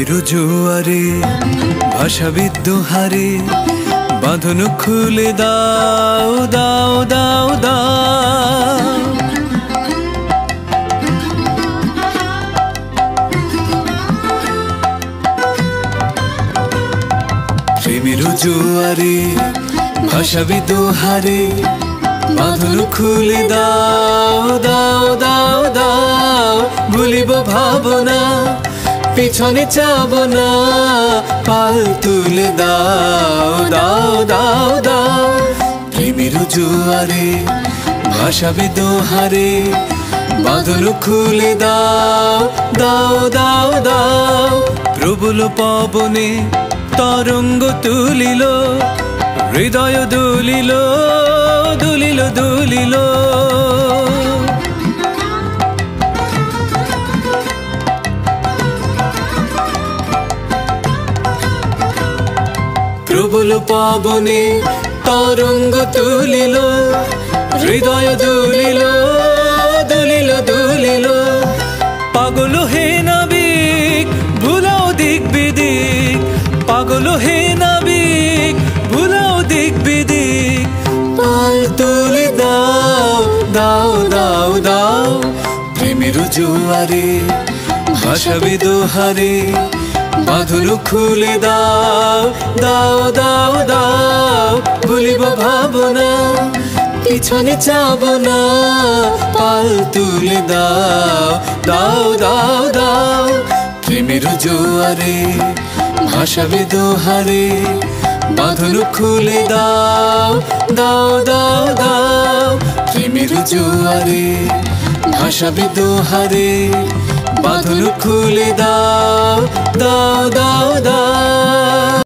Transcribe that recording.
প্রেমের জোয়ারে ভাষা বিদ্যুহারে বাঁধন খুলে দাও দাও দাও দাও। প্রেমের জোয়ারে ভাষা বিদ্যুহারে বাঁধন খুলে দাও দাও দাও দাও। ভুলিব ভাবনা পিছনে যাব না, পাল তুলে দাও দাও দাও দাও। প্রেমের জোয়ারে ভাষা বিদ্যুহারে বাঁধন খুলে দাও দাও দাও দাও। প্রবল পবনে তরঙ্গ তুলিল, হৃদয় দুলিল দুলিল দুলিল। প্রবল পবনে তরঙ্গ তুলিল, হৃদয় দুলিল দুলিল দুলিল। পাগল হে নাবিক ভুলাও দিক বিদিক, পাগল হে নাবিক ভুলাও দিক বিদিক। পাল তুলে দাও দাও দাও দাও। প্রেমের জোয়ারে ভাষা বিদ্যুহারে বাঁধন খুলে দাও দাও দাও দাও। ভুলিব ভাবনা পিছনে যাব না, পাল তুলে দাও দাও দাও দাও। প্রেমের জোয়ারে ভাষা বিদ্যুহারে বাঁধন খুলে দাও দাও দাও দাও। প্রেমের জোয়ারে ভাষা বিদ্যুহারে বাঁধন খুলে দাও দাও দাও দাও।